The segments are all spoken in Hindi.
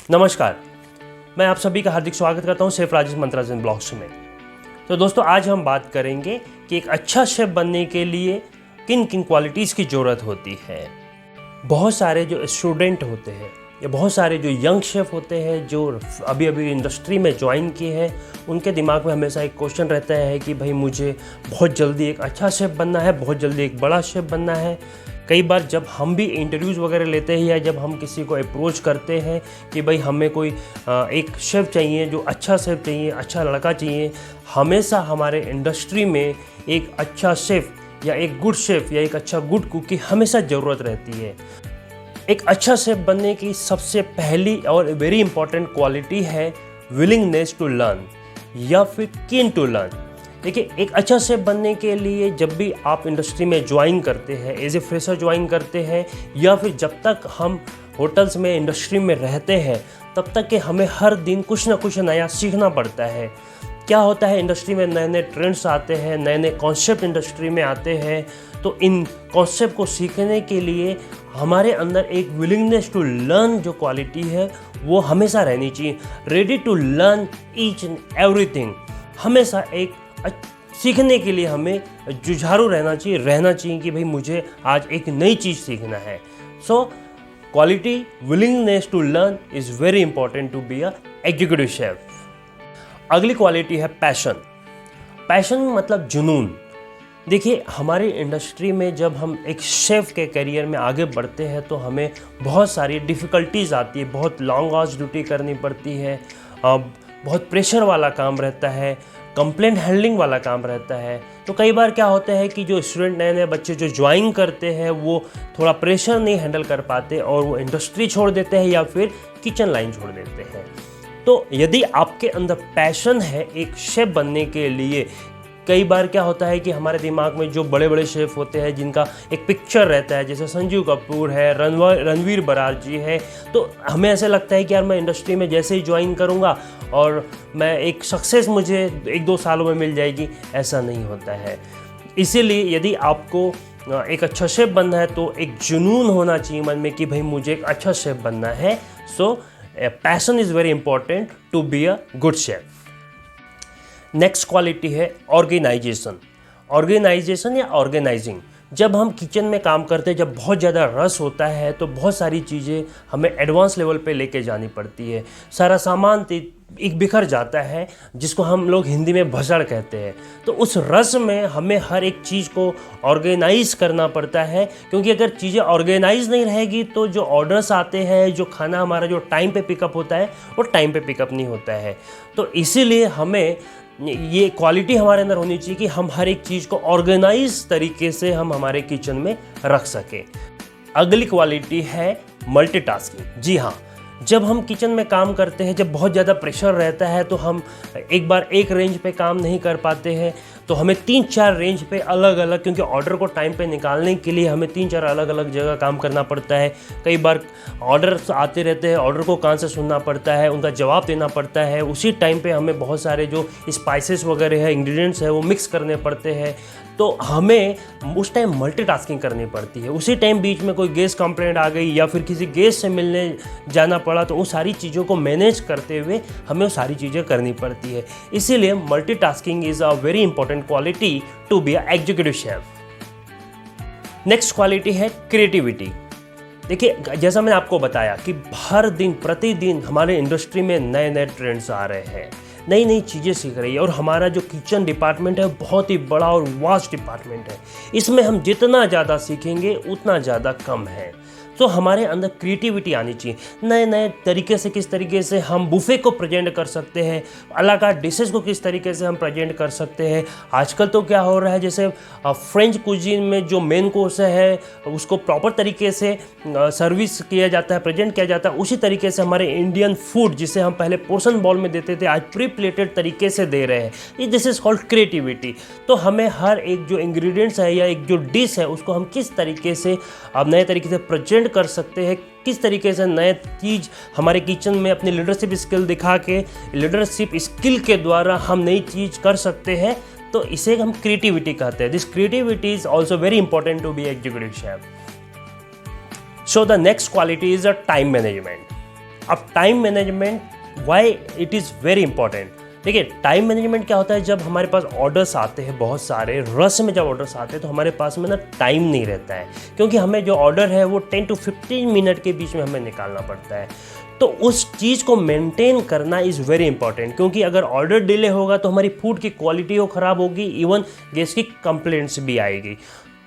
नमस्कार, मैं आप सभी का हार्दिक स्वागत करता हूं शेफ राजेश मंत्राज एंड ब्लॉग्स में। तो दोस्तों, आज हम बात करेंगे कि एक अच्छा शेफ बनने के लिए किन किन क्वालिटीज़ की ज़रूरत होती है। बहुत सारे जो स्टूडेंट होते हैं या बहुत सारे जो यंग शेफ होते हैं जो अभी अभी इंडस्ट्री में ज्वाइन किए हैं, उनके दिमाग में हमेशा एक क्वेश्चन रहता है कि भाई मुझे बहुत जल्दी एक अच्छा शेफ बनना है, बहुत जल्दी एक बड़ा शेफ बनना है। कई बार जब हम भी इंटरव्यूज़ वगैरह लेते हैं या जब हम किसी को अप्रोच करते हैं कि भाई हमें कोई एक शेफ़ चाहिए, जो अच्छा शेफ़ चाहिए, अच्छा लड़का चाहिए, हमेशा हमारे इंडस्ट्री में एक अच्छा शेफ़ या एक गुड शेफ़ या एक अच्छा गुड कुक की हमेशा ज़रूरत रहती है। एक अच्छा शेफ़ बनने की सबसे पहली और वेरी इंपॉर्टेंट क्वालिटी है विलिंगनेस टू लर्न या फिर कीन टू लर्न। देखिए, एक अच्छा शेफ़ बनने के लिए जब भी आप इंडस्ट्री में ज्वाइन करते हैं, एज ए फ्रेशर ज्वाइन करते हैं या फिर जब तक हम होटल्स में इंडस्ट्री में रहते हैं, तब तक कि हमें हर दिन कुछ ना कुछ नया सीखना पड़ता है। क्या होता है, इंडस्ट्री में नए नए ट्रेंड्स आते हैं, नए नए कॉन्सेप्ट इंडस्ट्री में आते हैं। तो इन कॉन्सेप्ट को सीखने के लिए हमारे अंदर एक विलिंगनेस टू लर्न जो क्वालिटी है वो हमेशा रहनी चाहिए। Ready to learn each and everything. हमेशा एक सीखने के लिए हमें जुझारू रहना चाहिए कि भाई मुझे आज एक नई चीज़ सीखना है। So quality willingness to learn is very important to be a executive chef. अगली क्वालिटी है पैशन। पैशन मतलब जुनून। देखिए, हमारी इंडस्ट्री में जब हम एक शेफ़ के करियर में आगे बढ़ते हैं तो हमें बहुत सारी डिफ़िकल्टीज़ आती है, बहुत लॉन्ग आवर्स ड्यूटी करनी पड़ती है, बहुत प्रेशर वाला काम रहता है, कंप्लेंट हैंडलिंग वाला काम रहता है। तो कई बार क्या होता है कि जो स्टूडेंट, नए नए बच्चे जो ज्वाइन करते हैं, वो थोड़ा प्रेशर नहीं हैंडल कर पाते और वो इंडस्ट्री छोड़ देते हैं या फिर किचन लाइन छोड़ देते हैं। तो यदि आपके अंदर पैशन है एक शेफ़ बनने के लिए, कई बार क्या होता है कि हमारे दिमाग में जो बड़े बड़े शेफ़ होते हैं जिनका एक पिक्चर रहता है, जैसे संजीव कपूर है, रणवीर बरार जी है, तो हमें ऐसे लगता है कि यार मैं इंडस्ट्री में जैसे ही ज्वाइन करूँगा और मैं एक सक्सेस मुझे 1-2 सालों में मिल जाएगी। ऐसा नहीं होता है। इसीलिए यदि आपको एक अच्छा शेफ़ बनना है तो एक जुनून होना चाहिए मन में कि भाई मुझे एक अच्छा शेफ़ बनना है। So passion is very important to be a good chef. Next quality है ऑर्गेनाइजेशन। ऑर्गेनाइजेशन या ऑर्गेनाइजिंग। जब हम किचन में काम करते हैं, जब बहुत ज़्यादा रस होता है तो बहुत सारी चीज़ें हमें एडवांस लेवल पे लेके जानी पड़ती है। सारा सामान एक बिखर जाता है, जिसको हम लोग हिंदी में भसड़ कहते हैं। तो उस रस में हमें हर एक चीज़ को ऑर्गेनाइज करना पड़ता है, क्योंकि अगर चीज़ें ऑर्गेनाइज नहीं रहेगी तो जो ऑर्डर्स आते हैं, जो खाना हमारा जो टाइम पे पिकअप होता है वो टाइम पे पिकअप नहीं होता है। तो इसीलिए हमें ये क्वालिटी हमारे अंदर होनी चाहिए कि हम हर एक चीज़ को ऑर्गेनाइज तरीके से हम हमारे किचन में रख सकें। अगली क्वालिटी है मल्टीटास्किंग। जी हाँ, जब हम किचन में काम करते हैं, जब बहुत ज़्यादा प्रेशर रहता है तो हम एक बार एक रेंज पे काम नहीं कर पाते हैं, तो हमें 3-4 रेंज पे अलग अलग, क्योंकि ऑर्डर को टाइम पे निकालने के लिए हमें 3-4 अलग अलग जगह काम करना पड़ता है। कई बार ऑर्डर्स आते रहते हैं, ऑर्डर को कान से सुनना पड़ता है, उनका जवाब देना पड़ता है। उसी टाइम पे हमें बहुत सारे जो स्पाइसेस वगैरह है, इंग्रेडिएंट्स है, वो मिक्स करने पड़ते हैं। तो हमें उस टाइम मल्टीटास्किंग करनी पड़ती है। उसी टाइम बीच में कोई गेस्ट कंप्लेंट आ गई या फिर किसी गेस्ट से मिलने जाना पड़ा, तो वो सारी चीज़ों को मैनेज करते हुए हमें वो सारी चीज़ें करनी पड़ती है। इसीलिए multitasking is a very important quality to be a executive chef. Next quality है क्रिएटिविटी। देखिए, जैसा मैंने आपको बताया कि हर दिन प्रतिदिन हमारे इंडस्ट्री में नए नए ट्रेंड्स आ रहे हैं, नई नई चीज़ें सीख रही है, और हमारा जो किचन डिपार्टमेंट है बहुत ही बड़ा और वास्ट डिपार्टमेंट है। इसमें हम जितना ज़्यादा सीखेंगे उतना ज़्यादा कम है। तो हमारे अंदर क्रिएटिविटी आनी चाहिए। नए नए तरीके से किस तरीके से हम बुफे को प्रेजेंट कर सकते हैं, अलग अलग डिशेज़ को किस तरीके से हम प्रेजेंट कर सकते हैं। आजकल तो क्या हो रहा है, जैसे फ्रेंच कुजीन में जो मेन कोर्स है उसको प्रॉपर तरीके से सर्विस किया जाता है, प्रेजेंट किया जाता है। उसी तरीके से हमारे इंडियन फूड, जिसे हम पहले पोर्शन बॉल में देते थे, आज प्री प्लेटेड तरीके से दे रहे हैं। This is called creativity. तो हमें हर एक जो इंग्रेडिएंट्स है या एक जो डिश है उसको हम किस तरीके से अब नए तरीके से प्रेजेंट कर सकते हैं, किस तरीके से नए चीज़ हमारे किचन में अपनी लीडरशिप स्किल दिखा के, लीडरशिप स्किल के द्वारा हम नई चीज़ कर सकते हैं। तो इसे हम क्रिएटिविटी कहते हैं। This creativity is also very important to be executive chef. So the next quality is a time management. अब time management, why it is very important. देखिए टाइम मैनेजमेंट क्या होता है, जब हमारे पास ऑर्डर्स आते हैं बहुत सारे, रश में जब ऑर्डर्स आते हैं तो हमारे पास में ना टाइम नहीं रहता है, क्योंकि हमें जो ऑर्डर है वो 10 to 15 मिनट के बीच में हमें निकालना पड़ता है। तो उस चीज़ को मेंटेन करना इज़ वेरी इंपॉर्टेंट, क्योंकि अगर ऑर्डर डिले होगा तो हमारी फूड की क्वालिटी वो ख़राब होगी, इवन गेस्ट की कंप्लेंट्स भी आएगी।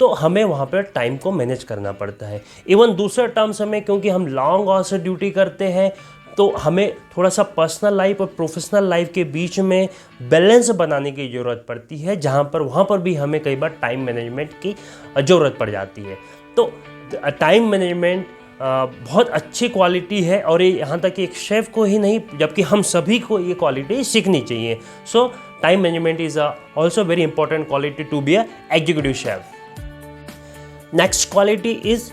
तो हमें वहाँ पर टाइम को मैनेज करना पड़ता है। इवन दूसरे टर्म्स में, क्योंकि हम लॉन्ग आवर्स से ड्यूटी करते हैं, तो हमें थोड़ा सा पर्सनल लाइफ और प्रोफेशनल लाइफ के बीच में बैलेंस बनाने की ज़रूरत पड़ती है, जहाँ पर वहाँ पर भी हमें कई बार टाइम मैनेजमेंट की ज़रूरत पड़ जाती है। तो टाइम मैनेजमेंट बहुत अच्छी क्वालिटी है, और ये यहाँ तक कि एक शेफ़ को ही नहीं, जबकि हम सभी को ये क्वालिटी सीखनी चाहिए। So time management is also very important quality to be a executive chef. Next quality is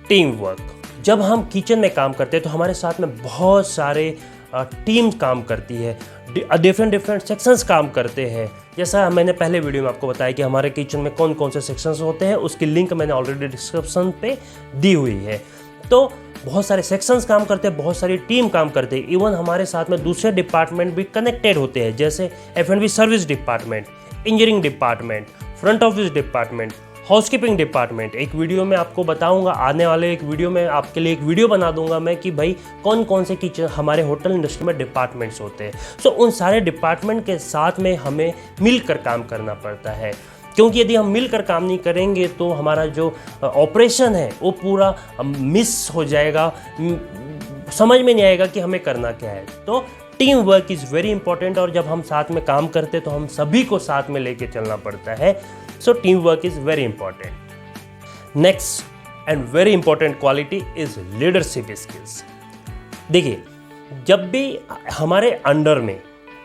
team work. जब हम किचन में काम करते हैं तो हमारे साथ में बहुत सारे टीम काम करती है, डिफरेंट सेक्शंस काम करते हैं। जैसा मैंने पहले वीडियो में आपको बताया कि हमारे किचन में कौन कौन से सेक्शंस होते हैं, उसकी लिंक मैंने ऑलरेडी डिस्क्रिप्शन पे दी हुई है। तो बहुत सारे सेक्शंस काम करते हैं, बहुत सारी टीम काम करते हैं। इवन हमारे साथ में दूसरे डिपार्टमेंट भी कनेक्टेड होते हैं, जैसे F&B service department, engineering department, front office department, housekeeping department. एक वीडियो में आपको बताऊंगा, आने वाले एक वीडियो में आपके लिए एक वीडियो बना दूंगा मैं कि भाई कौन कौन से किचन हमारे होटल इंडस्ट्री में डिपार्टमेंट्स होते हैं। सो उन सारे डिपार्टमेंट के साथ में हमें मिलकर काम करना पड़ता है, क्योंकि यदि हम मिलकर काम नहीं करेंगे तो हमारा जो ऑपरेशन है वो पूरा मिस हो जाएगा, समझ में नहीं आएगा कि हमें करना क्या है। तो team work is very important, और जब हम साथ में काम करते हैं तो हम सभी को साथ में लेके चलना पड़ता है। So team work is very important. Next and very important quality is leadership skills. देखिए जब भी हमारे अंडर में,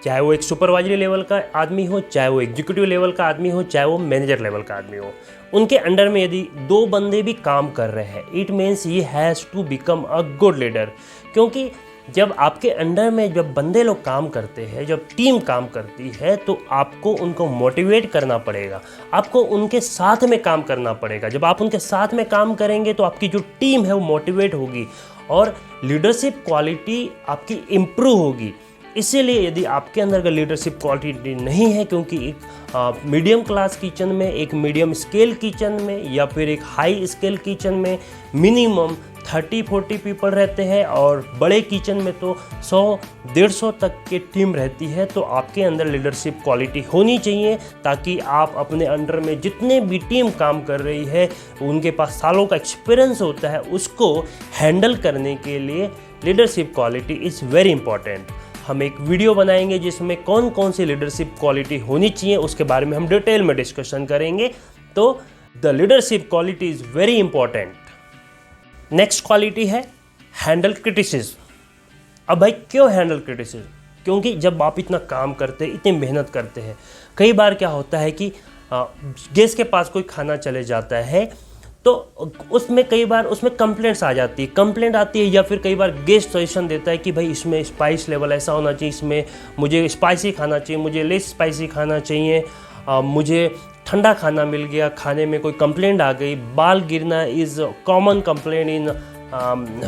चाहे वो एक सुपरवाइजरी लेवल का आदमी हो, चाहे वो एग्जीक्यूटिव लेवल का आदमी हो, चाहे वो मैनेजर लेवल का आदमी हो, उनके अंडर में यदि 2 बंदे भी काम कर रहे हैं, it means he has to become a good leader. क्योंकि जब आपके अंडर में जब बंदे लोग काम करते हैं, जब टीम काम करती है, तो आपको उनको मोटिवेट करना पड़ेगा, आपको उनके साथ में काम करना पड़ेगा। जब आप उनके साथ में काम करेंगे तो आपकी जो टीम है वो मोटिवेट होगी और लीडरशिप क्वालिटी आपकी इम्प्रूव होगी। इसीलिए यदि आपके अंदर का लीडरशिप क्वालिटी नहीं है, क्योंकि एक मीडियम क्लास किचन में, एक मीडियम स्केल किचन में, या फिर एक हाई स्केल किचन में मिनिमम 30-40 पीपल रहते हैं, और बड़े किचन में तो 100-150 तक की टीम रहती है। तो आपके अंदर लीडरशिप क्वालिटी होनी चाहिए, ताकि आप अपने अंडर में जितने भी टीम काम कर रही है, उनके पास सालों का एक्सपीरियंस होता है, उसको हैंडल करने के लिए leadership quality is very important. हम एक वीडियो बनाएंगे जिसमें कौन कौन सी लीडरशिप क्वालिटी होनी चाहिए उसके बारे में हम डिटेल में डिस्कशन करेंगे। तो the leadership quality is very important. Next quality है हैंडल क्रिटिसिज्म। अब भाई क्यों हैंडल क्रिटिसिज्म? क्योंकि जब आप इतना काम करते हैं, इतनी मेहनत करते हैं, कई बार क्या होता है कि गेस्ट के पास कोई खाना चले जाता है तो उसमें कई बार उसमें कंप्लेंट्स आ जाती है, कंप्लेंट आती है, या फिर कई बार गेस्ट सजेशन देता है कि भाई इसमें स्पाइस लेवल ऐसा होना चाहिए, इसमें मुझे स्पाइसी खाना चाहिए, मुझे लेस स्पाइसी खाना चाहिए, मुझे ठंडा खाना मिल गया, खाने में कोई कंप्लेंट आ गई, बाल गिरना is common complaint in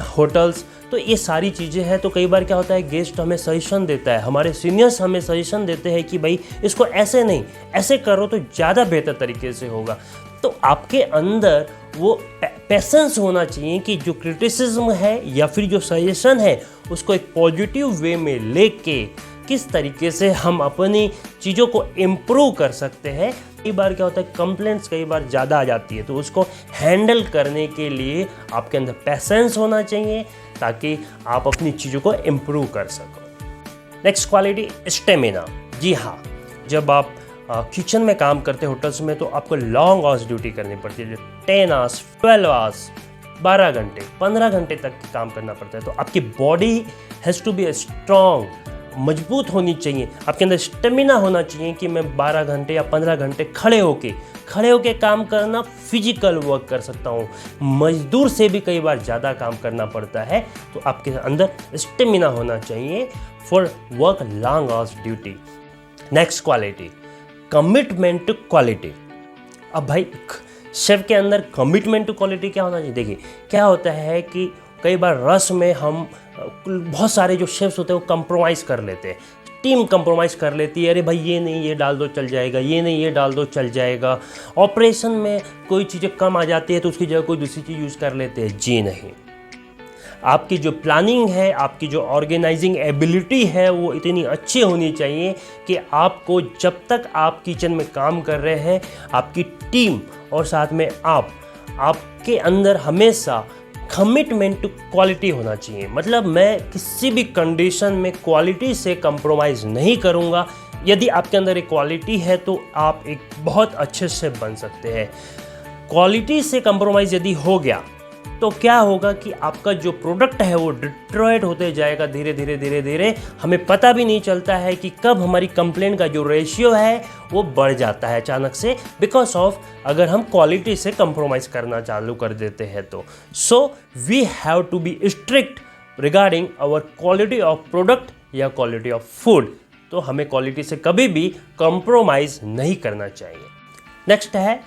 hotels. तो ये सारी चीज़ें हैं। तो कई बार क्या होता है, गेस्ट हमें सजेशन देता है, हमारे सीनियर्स हमें सजेशन देते हैं कि भाई इसको ऐसे नहीं, ऐसे करो तो ज़्यादा बेहतर तरीके से होगा। तो आपके अंदर वो पैसेंस होना चाहिए कि जो क्रिटिसिज्म है या फिर जो सजेशन है उसको एक पॉजिटिव वे में लेके किस तरीके से हम अपनी चीज़ों को इम्प्रूव कर सकते हैं। कई बार क्या होता है, कंप्लेंट्स कई बार ज़्यादा आ जाती है, तो उसको हैंडल करने के लिए आपके अंदर पैसेंस होना चाहिए ताकि आप अपनी चीज़ों को इम्प्रूव कर सको। Next quality stamina. जी हाँ, जब आप किचन में काम करते हैं होटल्स में, तो आपको लॉन्ग आवर्स ड्यूटी करनी पड़ती है, 10 आवर्स, 12 आवर्स, 12 घंटे, 15 घंटे तक काम करना पड़ता है। तो आपकी body has to be strong, मजबूत होनी चाहिए, आपके अंदर स्टेमिना होना चाहिए कि मैं 12 घंटे या 15 घंटे खड़े होके काम करना, फिजिकल वर्क कर सकता हूँ। मजदूर से भी कई बार ज़्यादा काम करना पड़ता है, तो आपके अंदर स्टेमिना होना चाहिए for work long hours duty. Next quality, commitment to quality. अब भाई शेफ के अंदर कमिटमेंट टू क्वालिटी क्या होना चाहिए? देखिए क्या होता है कि कई बार रस में हम बहुत सारे जो शेफ्स होते हैं वो कंप्रोमाइज़ कर लेते हैं, टीम कंप्रोमाइज़ कर लेती है, अरे भाई ये नहीं ये डाल दो चल जाएगा, ये नहीं ये डाल दो चल जाएगा। ऑपरेशन में कोई चीज़ें कम आ जाती है तो उसकी जगह कोई दूसरी चीज़ यूज़ कर लेते हैं। जी नहीं, आपकी जो प्लानिंग है, आपकी जो ऑर्गेनाइजिंग एबिलिटी है वो इतनी अच्छी होनी चाहिए कि आपको जब तक आप किचन में काम कर रहे हैं, आपकी टीम और साथ में आपके अंदर हमेशा कमिटमेंट टू क्वालिटी होना चाहिए। मतलब मैं किसी भी कंडीशन में क्वालिटी से कंप्रोमाइज़ नहीं करूँगा। यदि आपके अंदर एक क्वालिटी है तो आप एक बहुत अच्छे शेफ बन सकते हैं। क्वालिटी से कंप्रोमाइज़ यदि हो गया तो क्या होगा कि आपका जो प्रोडक्ट है वो डिट्रॉयट होते जाएगा धीरे धीरे धीरे धीरे। हमें पता भी नहीं चलता है कि कब हमारी कंप्लेंट का जो रेशियो है वो बढ़ जाता है अचानक से, बिकॉज ऑफ अगर हम क्वालिटी से कंप्रोमाइज़ करना चालू कर देते हैं तो। So we have to be strict regarding our quality of product या क्वालिटी ऑफ फूड। तो हमें क्वालिटी से कभी भी कंप्रोमाइज़ नहीं करना चाहिए। नेक्स्ट है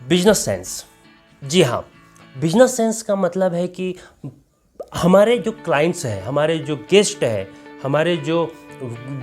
बिजनेस सेंस। जी हाँ, बिजनेस सेंस का मतलब है कि हमारे जो क्लाइंट्स हैं, हमारे जो गेस्ट हैं, हमारे जो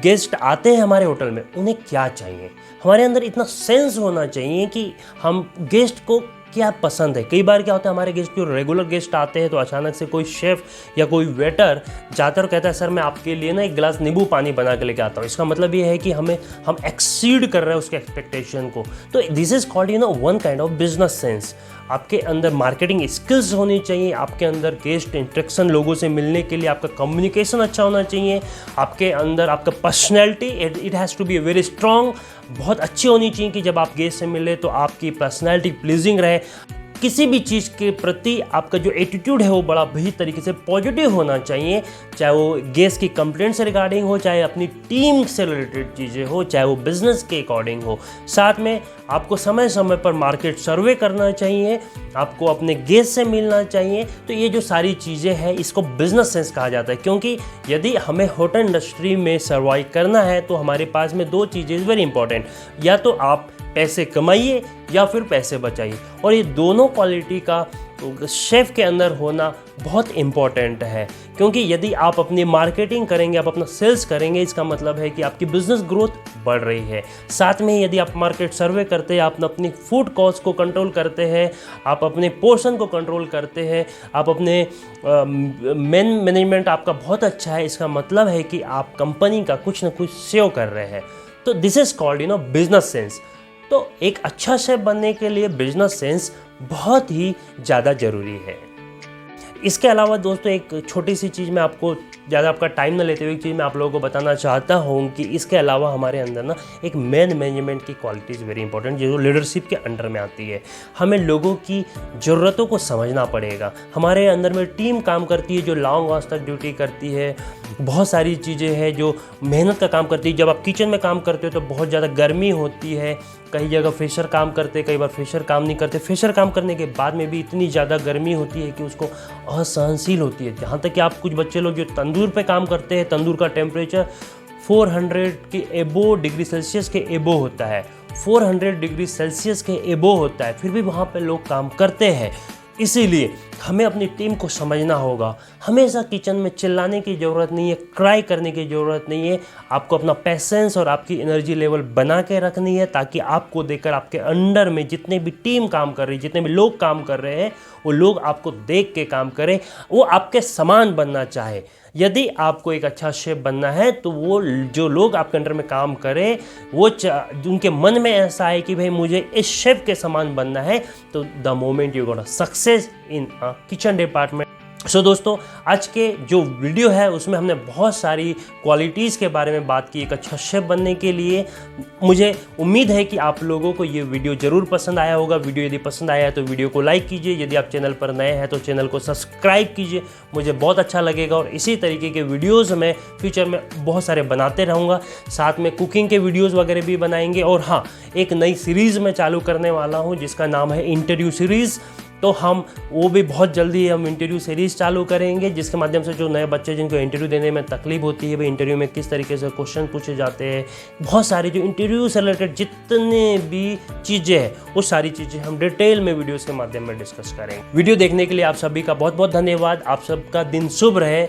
गेस्ट आते हैं हमारे होटल में, उन्हें क्या चाहिए। हमारे अंदर इतना सेंस होना चाहिए कि हम गेस्ट को क्या पसंद है। कई बार क्या होता है, हमारे गेस्ट जो रेगुलर गेस्ट आते हैं तो अचानक से कोई शेफ़ या कोई वेटर जाता और कहता है सर मैं आपके लिए ना एक गिलास नींबू पानी बना के लेके आता हूँ। इसका मतलब ये है कि हम एक्सीड कर रहे हैं उसके एक्सपेक्टेशन को। तो this is called one kind of business sense. आपके अंदर मार्केटिंग स्किल्स होनी चाहिए, आपके अंदर गेस्ट इंटरेक्शन, लोगों से मिलने के लिए आपका कम्युनिकेशन अच्छा होना चाहिए, आपके अंदर आपका personality it has to be very strong, बहुत अच्छी होनी चाहिए कि जब आप गेस्ट से मिले तो आपकी पर्सनैलिटी प्लीजिंग रहे। किसी भी चीज़ के प्रति आपका जो एटीट्यूड है वो बड़ा बेहतर तरीके से पॉजिटिव होना चाहिए, चाहे वो गेस्ट की कंप्लेंट से रिगार्डिंग हो, चाहे अपनी टीम से रिलेटेड चीज़ें हो, चाहे वो बिज़नेस के अकॉर्डिंग हो। साथ में आपको समय समय पर मार्केट सर्वे करना चाहिए, आपको अपने गेस्ट से मिलना चाहिए। तो ये जो सारी चीज़ें हैं इसको बिजनेस सेंस कहा जाता है, क्योंकि यदि हमें होटल इंडस्ट्री में सर्वाइव करना है तो हमारे पास में दो चीज़ें वेरी इंपॉर्टेंट, या तो आप पैसे कमाइए या फिर पैसे बचाइए। और ये दोनों क्वालिटी का शेफ़ के अंदर होना बहुत इम्पॉर्टेंट है, क्योंकि यदि आप अपनी मार्केटिंग करेंगे, आप अपना सेल्स करेंगे, इसका मतलब है कि आपकी बिज़नेस ग्रोथ बढ़ रही है। साथ में यदि आप मार्केट सर्वे करते हैं, आप अपनी फूड कॉस्ट को कंट्रोल करते हैं, आप अपने पोर्शन को कंट्रोल करते हैं, आप अपने मैनेजमेंट आपका बहुत अच्छा है, इसका मतलब है कि आप कंपनी का कुछ ना कुछ सेव कर रहे हैं। तो this is called business sense. तो एक अच्छा शेफ बनने के लिए बिजनेस सेंस बहुत ही ज़्यादा ज़रूरी है। इसके अलावा दोस्तों एक छोटी सी चीज़ मैं आपको, ज़्यादा आपका टाइम न लेते हुए एक चीज़ मैं आप लोगों को बताना चाहता हूँ कि इसके अलावा हमारे अंदर ना एक मैनेजमेंट की क्वालिटीज़ वेरी इंपॉर्टेंट, जो लीडरशिप के अंडर में आती है। हमें लोगों की ज़रूरतों को समझना पड़ेगा। हमारे अंदर में टीम काम करती है जो लॉन्ग आवर्स तक ड्यूटी करती है, बहुत सारी चीज़ें हैं जो मेहनत का काम करती है। जब आप किचन में काम करते हो तो बहुत ज़्यादा गर्मी होती है, कई जगह फ्रेशर काम करते, कई बार फ्रेशर काम नहीं करते। फ्रेशर काम करने के बाद में भी इतनी ज़्यादा गर्मी होती है कि उसको असहनशील होती है। जहाँ तक कि आप कुछ बच्चे लोग जो तंदूर पे काम करते हैं, तंदूर का टेम्परेचर 400 के एबो डिग्री सेल्सियस के एबो होता है, 400 डिग्री सेल्सियस के एबो होता है, फिर भी वहाँ पे लोग काम करते हैं। इसीलिए हमें अपनी टीम को समझना होगा। हमेशा किचन में चिल्लाने की ज़रूरत नहीं है, क्राई करने की ज़रूरत नहीं है। आपको अपना पेशेंस और आपकी एनर्जी लेवल बना के रखनी है, ताकि आपको देखकर आपके अंडर में जितने भी टीम काम कर रही है, जितने भी लोग काम कर रहे हैं, वो लोग आपको देख के काम करें, वो आपके समान बनना चाहे। यदि आपको एक अच्छा शेफ बनना है तो वो जो लोग आपके अंडर में काम करें, वो उनके मन में ऐसा है कि भाई मुझे इस शेफ के समान बनना है, तो the moment you gonna success in kitchen department. So दोस्तों, आज के जो वीडियो है उसमें हमने बहुत सारी क्वालिटीज़ के बारे में बात की एक अच्छा शेफ बनने के लिए। मुझे उम्मीद है कि आप लोगों को ये वीडियो ज़रूर पसंद आया होगा। वीडियो यदि पसंद आया है तो वीडियो को लाइक कीजिए, यदि आप चैनल पर नए हैं तो चैनल को सब्सक्राइब कीजिए, मुझे बहुत अच्छा लगेगा। और इसी तरीके के वीडियोज़ मैं फ्यूचर में बहुत सारे बनाते रहूँगा। साथ में कुकिंग के वीडियोज़ वगैरह भी बनाएंगे। और हाँ, एक नई सीरीज़ मैं चालू करने वाला हूँ जिसका नाम है इंटरव्यू सीरीज़। तो हम वो भी बहुत जल्दी हम इंटरव्यू सीरीज चालू करेंगे, जिसके माध्यम से जो नए बच्चे जिनको इंटरव्यू देने में तकलीफ होती है, भाई इंटरव्यू में किस तरीके से क्वेश्चन पूछे जाते हैं, बहुत सारी जो इंटरव्यू से रिलेटेड जितने भी चीज़ें हैं वो सारी चीज़ें हम डिटेल में वीडियोज़ के माध्यम में डिस्कस करेंगे। वीडियो देखने के लिए आप सभी का बहुत बहुत धन्यवाद। आप सबका दिन शुभ रहे।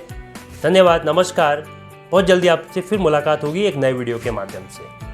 धन्यवाद, नमस्कार। बहुत जल्दी आपसे फिर मुलाकात होगी एक नए वीडियो के माध्यम से।